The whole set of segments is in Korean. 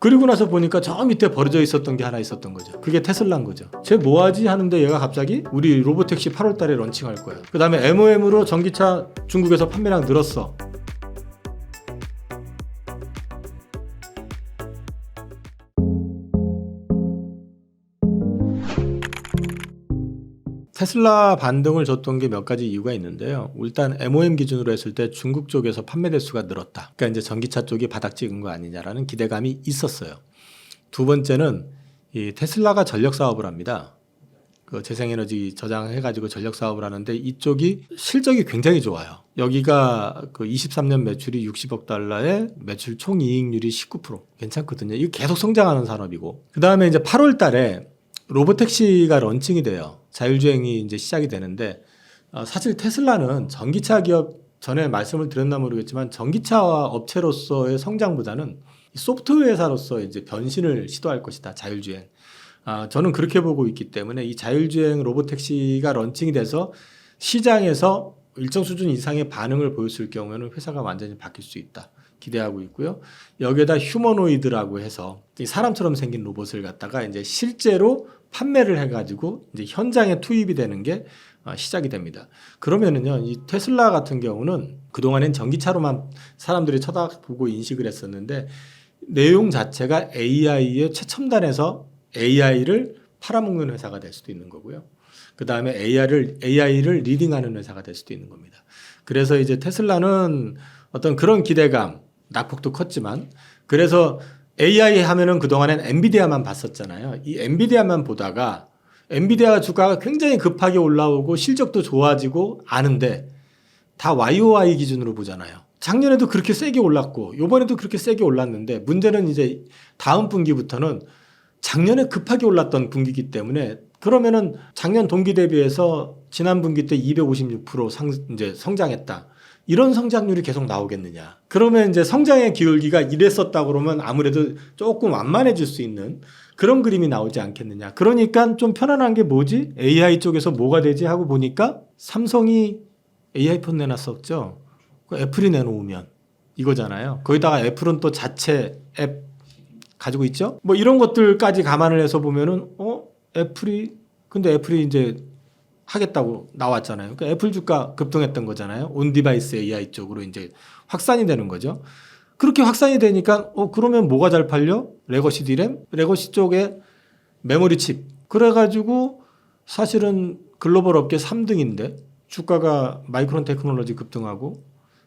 그리고 나서 보니까 저 밑에 버려져 있었던 게 하나 있었던 거죠. 그게 테슬라인 거죠. 쟤 뭐하지 하는데 얘가 갑자기 우리 로보택시 8월 달에 런칭할 거야. 그 다음에 MOM으로 전기차 중국에서 판매량 늘었어. 테슬라 반등을 줬던 게 몇 가지 이유가 있는데요. 일단 MOM 기준으로 했을 때 중국 쪽에서 판매 대수가 늘었다. 그러니까 이제 전기차 쪽이 바닥 찍은 거 아니냐라는 기대감이 있었어요. 두 번째는 이 테슬라가 전력 사업을 합니다. 그 재생에너지 저장해가지고 전력 사업을 하는데 이쪽이 실적이 굉장히 좋아요. 여기가 그 23년 매출이 60억 달러에 매출 총 이익률이 19%. 괜찮거든요. 이거 계속 성장하는 산업이고. 그 다음에 이제 8월 달에 로보택시가 런칭이 돼요. 자율주행이 이제 시작이 되는데 사실 테슬라는 전기차 기업 전에 말씀을 드렸나 모르겠지만 전기차 업체로서의 성장보다는 소프트웨어 회사로서 이제 변신을 시도할 것이다. 자율주행. 저는 그렇게 보고 있기 때문에 이 자율주행 로보택시가 런칭이 돼서 시장에서 일정 수준 이상의 반응을 보였을 경우에는 회사가 완전히 바뀔 수 있다. 기대하고 있고요. 여기에다 휴머노이드라고 해서 사람처럼 생긴 로봇을 갖다가 이제 실제로 판매를 해가지고 이제 현장에 투입이 되는 게 시작이 됩니다. 그러면은요, 이 테슬라 같은 경우는 그동안엔 전기차로만 사람들이 쳐다보고 인식을 했었는데 내용 자체가 AI의 최첨단에서 AI를 팔아먹는 회사가 될 수도 있는 거고요. 그 다음에 AI를 리딩하는 회사가 될 수도 있는 겁니다. 그래서 이제 테슬라는 어떤 그런 기대감, 낙폭도 컸지만 그래서 AI 하면은 그동안엔 엔비디아만 봤었잖아요. 이 엔비디아만 보다가 엔비디아 주가가 굉장히 급하게 올라오고 실적도 좋아지고 아는데 다 YOY 기준으로 보잖아요. 작년에도 그렇게 세게 올랐고 요번에도 그렇게 세게 올랐는데 문제는 이제 다음 분기부터는 작년에 급하게 올랐던 분기이기 때문에 그러면은 작년 동기 대비해서 지난 분기 때 256% 이제 성장했다. 이런 성장률이 계속 나오겠느냐. 그러면 이제 성장의 기울기가 이랬었다 그러면 아무래도 조금 완만해질 수 있는 그런 그림이 나오지 않겠느냐. 그러니까 좀 편안한 게 뭐지? AI 쪽에서 뭐가 되지? 하고 보니까 삼성이 AI 폰 내놨었죠. 애플이 내놓으면 이거잖아요. 거기다가 애플은 또 자체 앱 가지고 있죠. 뭐 이런 것들까지 감안을 해서 보면은 근데 애플이 이제 하겠다고 나왔잖아요. 그러니까 애플 주가 급등했던 거잖아요. 온 디바이스 AI 쪽으로 이제 확산이 되는 거죠. 그렇게 확산이 되니까 그러면 뭐가 잘 팔려? 레거시 D램? 레거시 쪽에 메모리 칩. 그래가지고 사실은 글로벌 업계 3등인데 주가가 마이크론 테크놀로지 급등하고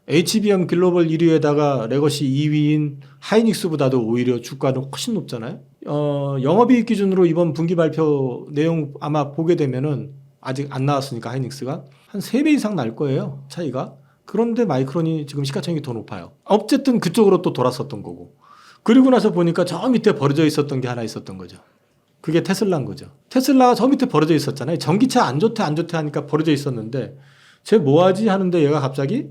HBM 글로벌 1위에다가 레거시 2위인 하이닉스보다도 오히려 주가는 훨씬 높잖아요. 영업이익 기준으로 이번 분기 발표 내용 아마 보게 되면은 아직 안 나왔으니까 하이닉스가 한 3배 이상 날 거예요. 차이가. 그런데 마이크론이 지금 시가총액이 더 높아요. 어쨌든 그쪽으로 또 돌았었던 거고. 그리고 나서 보니까 저 밑에 버려져 있었던 게 하나 있었던 거죠. 그게 테슬라인 거죠. 테슬라가 저 밑에 버려져 있었잖아요. 전기차 안 좋대 하니까 버려져 있었는데 쟤 뭐하지 하는데 얘가 갑자기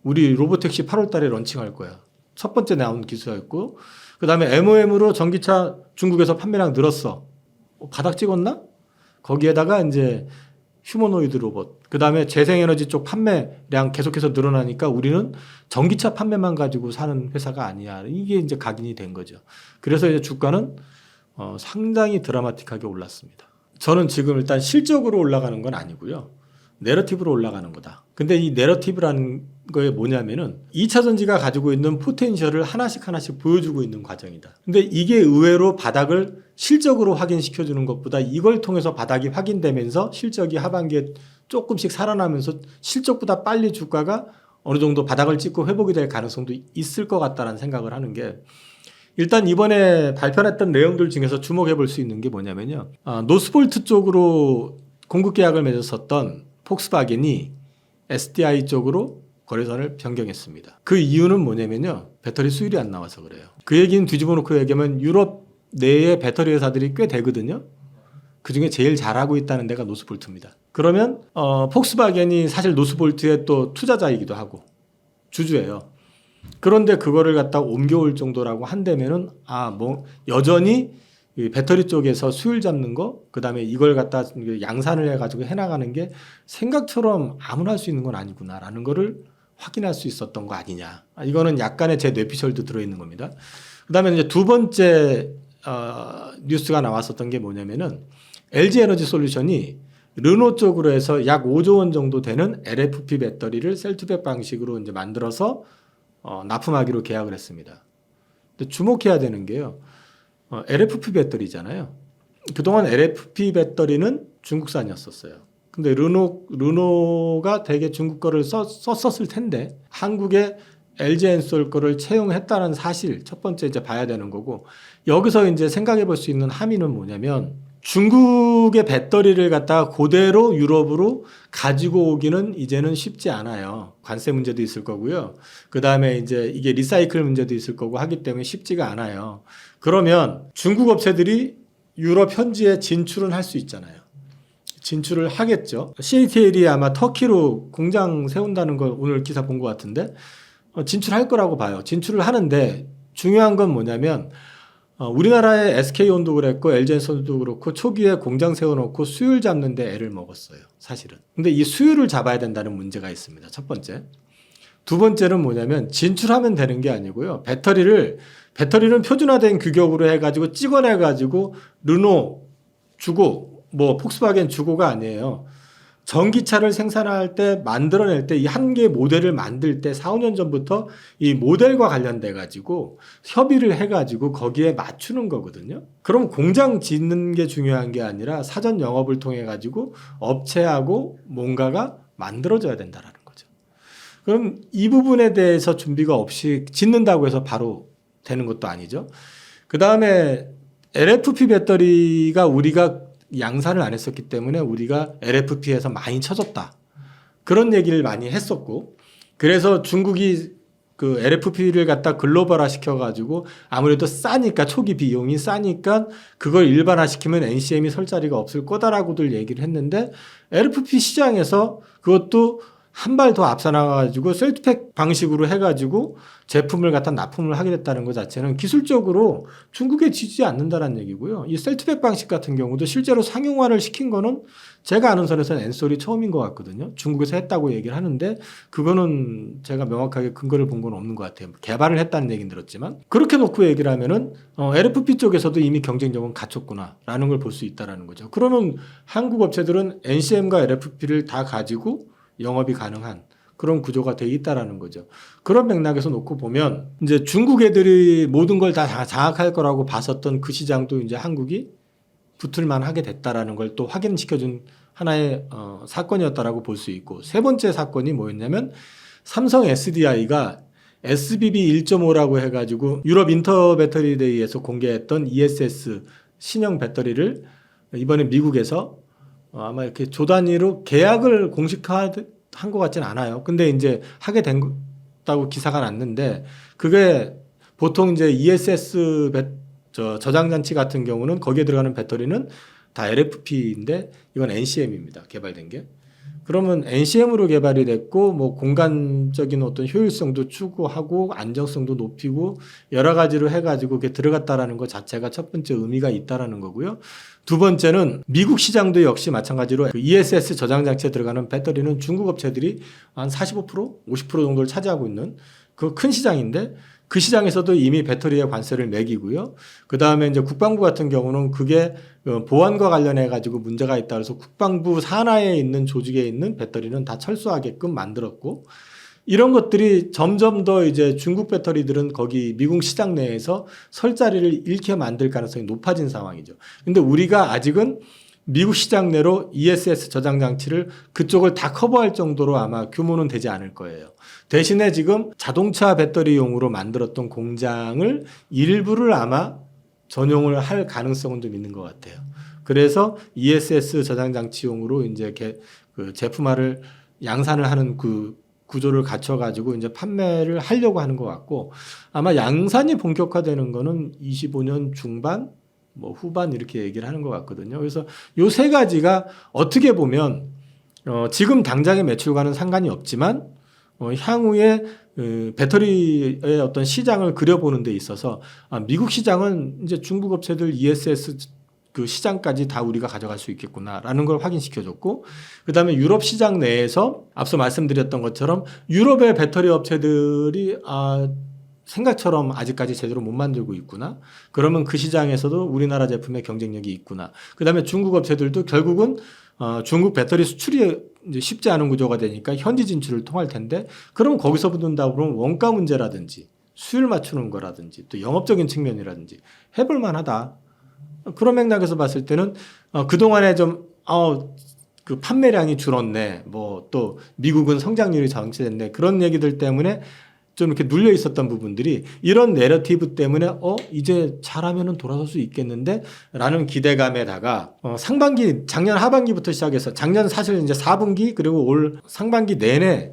우리 로보택시 8월 달에 런칭할 거야. 첫 번째 나온 기술이었고 그 다음에 MOM으로 전기차 중국에서 판매량 늘었어. 바닥 찍었나? 거기에다가 이제 휴머노이드 로봇, 그 다음에 재생에너지 쪽 판매량 계속해서 늘어나니까 우리는 전기차 판매만 가지고 사는 회사가 아니야. 이게 이제 각인이 된 거죠. 그래서 이제 주가는 상당히 드라마틱하게 올랐습니다. 저는 지금 일단 실적으로 올라가는 건 아니고요. 내러티브로 올라가는 거다. 근데 이 내러티브라는 거에 뭐냐면은 2차 전지가 가지고 있는 포텐셜을 하나씩 보여주고 있는 과정이다. 근데 이게 의외로 바닥을 실적으로 확인시켜주는 것보다 이걸 통해서 바닥이 확인되면서 실적이 하반기에 조금씩 살아나면서 실적보다 빨리 주가가 어느 정도 바닥을 찍고 회복이 될 가능성도 있을 것 같다는 생각을 하는 게 일단 이번에 발표했던 내용들 중에서 주목해 볼 수 있는 게 뭐냐면요. 노스볼트 쪽으로 공급 계약을 맺었었던 폭스바겐이 SDI 쪽으로 거래선을 변경했습니다. 그 이유는 뭐냐면요. 배터리 수율이 안 나와서 그래요. 그 얘기는 뒤집어 놓고 얘기하면 유럽 내에 배터리 회사들이 꽤 되거든요. 그중에 제일 잘하고 있다는 데가 노스볼트입니다. 그러면 폭스바겐이 사실 노스볼트의 또 투자자이기도 하고 주주예요. 그런데 그거를 갖다 옮겨올 정도라고 한다면은 여전히 이 배터리 쪽에서 수율 잡는 거, 그 다음에 이걸 갖다 양산을 해가지고 해나가는 게 생각처럼 아무나 할 수 있는 건 아니구나라는 거를 확인할 수 있었던 거 아니냐. 이거는 약간의 제 뇌피셜도 들어있는 겁니다. 그다음에 이제 두 번째 뉴스가 나왔었던 게 뭐냐면은 LG 에너지 솔루션이 르노 쪽으로 해서 약 5조 원 정도 되는 LFP 배터리를 셀투백 방식으로 이제 만들어서 납품하기로 계약을 했습니다. 근데 주목해야 되는 게요. LFP 배터리잖아요. 그동안 LFP 배터리는 중국산이었었어요. 근데 르노가 되게 중국 거를 썼었을 텐데 한국에 LG 엔솔 거를 채용했다는 사실 첫 번째 이제 봐야 되는 거고, 여기서 이제 생각해 볼 수 있는 함의는 뭐냐면 중국의 배터리를 갖다가 그대로 유럽으로 가지고 오기는 이제는 쉽지 않아요. 관세 문제도 있을 거고요. 그 다음에 이제 이게 리사이클 문제도 있을 거고 하기 때문에 쉽지가 않아요. 그러면 중국 업체들이 유럽 현지에 진출은 할 수 있잖아요. 진출을 하겠죠. CATL이 아마 터키로 공장 세운다는 걸 오늘 기사 본 것 같은데 진출할 거라고 봐요. 진출을 하는데 중요한 건 뭐냐면 우리나라의 SK온도 그랬고 LG엔솔도 그렇고 초기에 공장 세워놓고 수율 잡는 데 애를 먹었어요. 사실은. 근데 이 수율을 잡아야 된다는 문제가 있습니다. 첫 번째. 두 번째는 뭐냐면 진출하면 되는 게 아니고요. 배터리는 표준화된 규격으로 해가지고 찍어내가지고 르노 주고 뭐 폭스바겐 주고가 아니에요. 전기차를 생산할 때 만들어낼 때 이 한 개의 모델을 만들 때 4, 5년 전부터 이 모델과 관련돼 가지고 협의를 해 가지고 거기에 맞추는 거거든요. 그럼 공장 짓는 게 중요한 게 아니라 사전 영업을 통해 가지고 업체하고 뭔가가 만들어져야 된다라는 거죠. 그럼 이 부분에 대해서 준비가 없이 짓는다고 해서 바로 되는 것도 아니죠. 그다음에 LFP 배터리가 우리가 양산을 안 했었기 때문에 우리가 LFP에서 많이 쳐졌다. 그런 얘기를 많이 했었고, 그래서 중국이 그 LFP를 갖다 글로벌화 시켜가지고 아무래도 싸니까, 초기 비용이 싸니까 그걸 일반화 시키면 NCM이 설 자리가 없을 거다라고들 얘기를 했는데, LFP 시장에서 그것도 한 발 더 앞서 나가가지고 셀투팩 방식으로 해가지고 제품을 갖다 납품을 하게 됐다는 것 자체는 기술적으로 중국에 지지 않는다는 얘기고요. 이 셀투팩 방식 같은 경우도 실제로 상용화를 시킨 거는 제가 아는 선에서는 엔솔이 처음인 것 같거든요. 중국에서 했다고 얘기를 하는데 그거는 제가 명확하게 근거를 본 건 없는 것 같아요. 개발을 했다는 얘기는 들었지만, 그렇게 놓고 얘기를 하면은 LFP 쪽에서도 이미 경쟁력은 갖췄구나라는 걸 볼 수 있다라는 거죠. 그러면 한국 업체들은 NCM과 LFP를 다 가지고 영업이 가능한 그런 구조가 돼 있다라는 거죠. 그런 맥락에서 놓고 보면 이제 중국 애들이 모든 걸 다 장악할 거라고 봤었던 그 시장도 이제 한국이 붙을만 하게 됐다라는 걸 또 확인시켜준 하나의 사건이었다라고 볼 수 있고, 세 번째 사건이 뭐였냐면 삼성 SDI가 SBB 1.5라고 해가지고 유럽 인터 배터리 데이에서 공개했던 ESS 신형 배터리를 이번에 미국에서 아마 이렇게 조 단위로 계약을 공식화한 것 같진 않아요. 근데 이제 하게 됐다고 기사가 났는데, 그게 보통 이제 ESS 저장 장치 같은 경우는 거기에 들어가는 배터리는 다 LFP인데 이건 NCM입니다. 개발된 게. 그러면 NCM으로 개발이 됐고 뭐 공간적인 어떤 효율성도 추구하고 안정성도 높이고 여러 가지로 해가지고 그게 들어갔다라는 것 자체가 첫 번째 의미가 있다라는 거고요. 두 번째는 미국 시장도 역시 마찬가지로 그 ESS 저장 장치에 들어가는 배터리는 중국 업체들이 한 45%, 50% 정도를 차지하고 있는 그 큰 시장인데, 그 시장에서도 이미 배터리에 관세를 매기고요. 그 다음에 이제 국방부 같은 경우는 그게 보안과 관련해 가지고 문제가 있다 그래서 국방부 산하에 있는 조직에 있는 배터리는 다 철수하게끔 만들었고, 이런 것들이 점점 더 이제 중국 배터리들은 거기 미국 시장 내에서 설 자리를 잃게 만들 가능성이 높아진 상황이죠. 근데 우리가 아직은 미국 시장 내로 ESS 저장 장치를 그쪽을 다 커버할 정도로 아마 규모는 되지 않을 거예요. 대신에 지금 자동차 배터리용으로 만들었던 공장을 일부를 아마 전용을 할 가능성은 좀 있는 것 같아요. 그래서 ESS 저장 장치용으로 이제 그 제품화를 양산을 하는 그 구조를 갖춰가지고 이제 판매를 하려고 하는 것 같고, 아마 양산이 본격화되는 거는 25년 중반, 뭐 후반 이렇게 얘기를 하는 것 같거든요. 그래서 요 세 가지가 어떻게 보면 지금 당장의 매출과는 상관이 없지만 향후에 배터리의 어떤 시장을 그려보는 데 있어서 미국 시장은 이제 중국 업체들 ESS 그 시장까지 다 우리가 가져갈 수 있겠구나라는 걸 확인시켜줬고, 그 다음에 유럽 시장 내에서 앞서 말씀드렸던 것처럼 유럽의 배터리 업체들이 생각처럼 아직까지 제대로 못 만들고 있구나. 그러면 그 시장에서도 우리나라 제품의 경쟁력이 있구나. 그다음에 중국 업체들도 결국은 중국 배터리 수출이 이제 쉽지 않은 구조가 되니까 현지 진출을 통할 텐데, 그럼 거기서 붙는다고 그러면 원가 문제라든지 수율 맞추는 거라든지 또 영업적인 측면이라든지 해볼 만하다. 그런 맥락에서 봤을 때는 그동안에 좀 그 판매량이 줄었네. 뭐 또 미국은 성장률이 정체됐네. 그런 얘기들 때문에 좀 이렇게 눌려 있었던 부분들이 이런 내러티브 때문에 이제 잘하면은 돌아설 수 있겠는데 라는 기대감에다가 상반기 작년 하반기부터 시작해서 작년 사실 이제 4분기 그리고 올 상반기 내내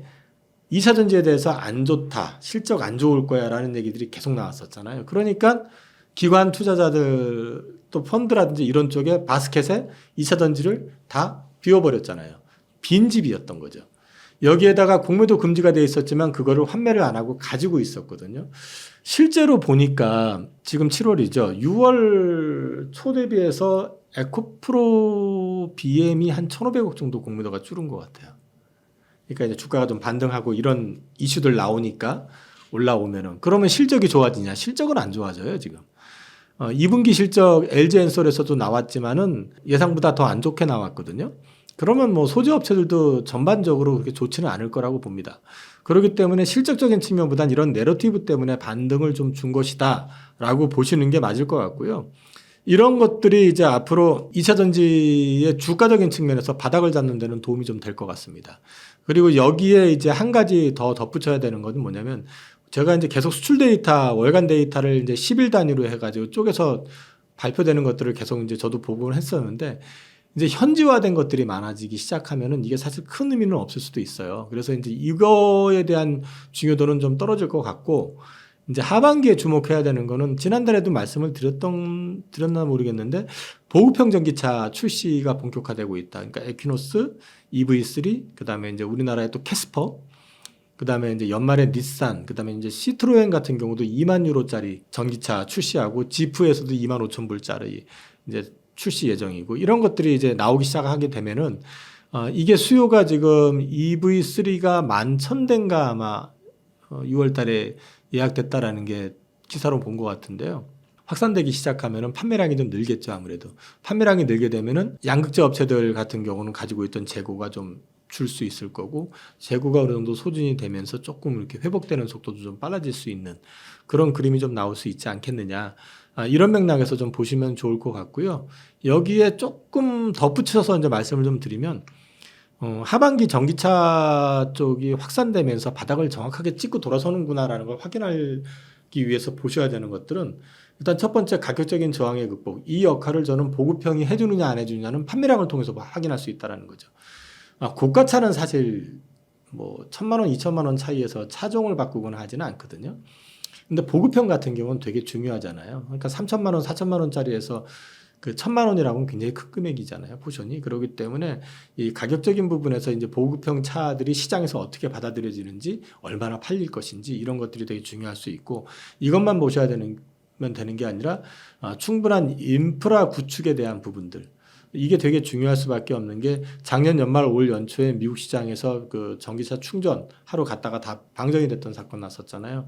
2차 전지에 대해서 안 좋다, 실적 안 좋을 거야 라는 얘기들이 계속 나왔었잖아요. 그러니까 기관 투자자들 또 펀드라든지 이런 쪽에 바스켓에 2차 전지를 다 비워버렸잖아요. 빈집이었던 거죠. 여기에다가 공매도 금지가 돼 있었지만 그거를 환매를 안 하고 가지고 있었거든요. 실제로 보니까 지금 7월이죠. 6월 초 대비해서 에코프로 BM이 한 1,500억 정도 공매도가 줄은 것 같아요. 그러니까 이제 주가가 좀 반등하고 이런 이슈들 나오니까 올라오면은, 그러면 실적이 좋아지냐? 실적은 안 좋아져요, 지금. 2분기 실적 LG엔솔에서도 나왔지만은 예상보다 더 안 좋게 나왔거든요. 그러면 뭐 소재 업체들도 전반적으로 그렇게 좋지는 않을 거라고 봅니다. 그렇기 때문에 실적적인 측면보단 이런 내러티브 때문에 반등을 좀 준 것이다라고 보시는 게 맞을 것 같고요. 이런 것들이 이제 앞으로 2차 전지의 주가적인 측면에서 바닥을 잡는 데는 도움이 좀 될 것 같습니다. 그리고 여기에 이제 한 가지 더 덧붙여야 되는 것은 뭐냐면, 제가 이제 계속 수출 데이터, 월간 데이터를 이제 10일 단위로 해가지고 쪼개서 발표되는 것들을 계속 이제 저도 보곤 했었는데, 이제 현지화된 것들이 많아지기 시작하면은 이게 사실 큰 의미는 없을 수도 있어요. 그래서 이제 이거에 대한 중요도는 좀 떨어질 것 같고, 이제 하반기에 주목해야 되는 거는 지난달에도 말씀을 드렸나 모르겠는데, 보급형 전기차 출시가 본격화되고 있다. 그러니까 에퀴노스, EV3, 그다음에 이제 우리나라에 또 캐스퍼, 그다음에 이제 연말에 닛산, 그다음에 이제 시트로엔 같은 경우도 2만 유로짜리 전기차 출시하고, 지프에서도 2만 5천 불짜리 이제 출시 예정이고, 이런 것들이 이제 나오기 시작하게 되면은 이게 수요가 지금 EV3가 11,000대인가 아마 6월 달에 예약됐다라는 게 기사로 본 것 같은데요. 확산되기 시작하면은 판매량이 좀 늘겠죠. 아무래도 판매량이 늘게 되면은 양극재 업체들 같은 경우는 가지고 있던 재고가 좀 줄 수 있을 거고, 재고가 어느 정도 소진이 되면서 조금 이렇게 회복되는 속도도 좀 빨라질 수 있는 그런 그림이 좀 나올 수 있지 않겠느냐. 이런 맥락에서 좀 보시면 좋을 것 같고요. 여기에 조금 덧붙여서 이제 말씀을 좀 드리면, 하반기 전기차 쪽이 확산되면서 바닥을 정확하게 찍고 돌아서는구나라는 걸 확인하기 위해서 보셔야 되는 것들은, 일단 첫 번째 가격적인 저항의 극복, 이 역할을 저는 보급형이 해주느냐 안 해주느냐는 판매량을 통해서 확인할 수 있다는 거죠. 고가차는 사실 뭐 1,000만 원, 2,000만 원 차이에서 차종을 바꾸거나 하지는 않거든요. 근데 보급형 같은 경우는 되게 중요하잖아요. 그러니까 3,000만 원, 4,000만 원짜리에서 그 1,000만 원이라고는 굉장히 큰 금액이잖아요, 포션이. 그렇기 때문에 이 가격적인 부분에서 이제 보급형 차들이 시장에서 어떻게 받아들여지는지, 얼마나 팔릴 것인지, 이런 것들이 되게 중요할 수 있고, 이것만 보셔야 되는 게 아니라 충분한 인프라 구축에 대한 부분들, 이게 되게 중요할 수밖에 없는 게, 작년 연말 올 연초에 미국 시장에서 그 전기차 충전 하러 갔다가 다 방전이 됐던 사건 났었잖아요.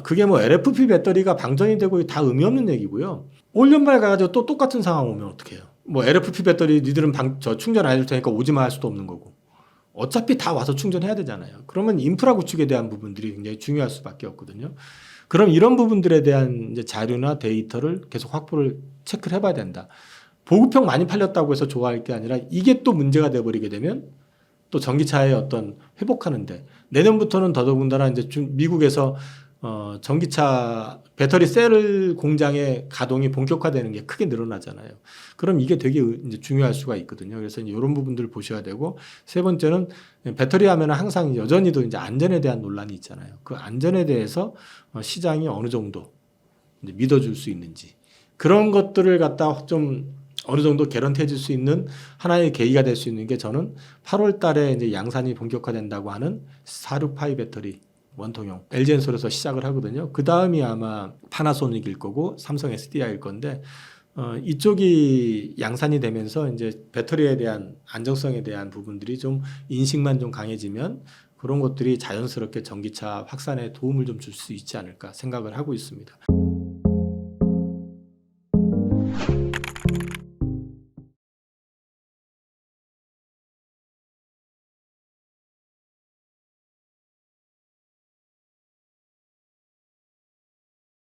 그게 뭐 LFP 배터리가 방전이 되고 다 의미 없는 얘기고요. 올 연말 가가지고 또 똑같은 상황 오면 어떡해요? 뭐 LFP 배터리 니들은 충전 안 해줄 테니까 오지 마 할 수도 없는 거고, 어차피 다 와서 충전해야 되잖아요. 그러면 인프라 구축에 대한 부분들이 굉장히 중요할 수밖에 없거든요. 그럼 이런 부분들에 대한 이제 자료나 데이터를 계속 확보를 체크를 해봐야 된다. 보급형 많이 팔렸다고 해서 좋아할 게 아니라, 이게 또 문제가 돼버리게 되면 또 전기차의 어떤 회복하는데, 내년부터는 더더군다나 이제 미국에서 전기차 배터리 셀 공장의 가동이 본격화되는 게 크게 늘어나잖아요. 그럼 이게 되게 이제 중요할 수가 있거든요. 그래서 이제 이런 부분들을 보셔야 되고, 세 번째는 배터리 하면은 항상 여전히도 이제 안전에 대한 논란이 있잖아요. 그 안전에 대해서 시장이 어느 정도 이제 믿어줄 수 있는지, 그런 것들을 갖다 좀 어느 정도 개런티 해줄 수 있는 하나의 계기가 될 수 있는 게, 저는 8월 달에 이제 양산이 본격화된다고 하는 468 배터리 원통형 LG엔솔에서 시작을 하거든요. 그 다음이 아마 파나소닉일 거고 삼성 SDI일 건데, 이쪽이 양산이 되면서 이제 배터리에 대한 안정성에 대한 부분들이 좀 인식만 좀 강해지면 그런 것들이 자연스럽게 전기차 확산에 도움을 좀 줄 수 있지 않을까 생각을 하고 있습니다.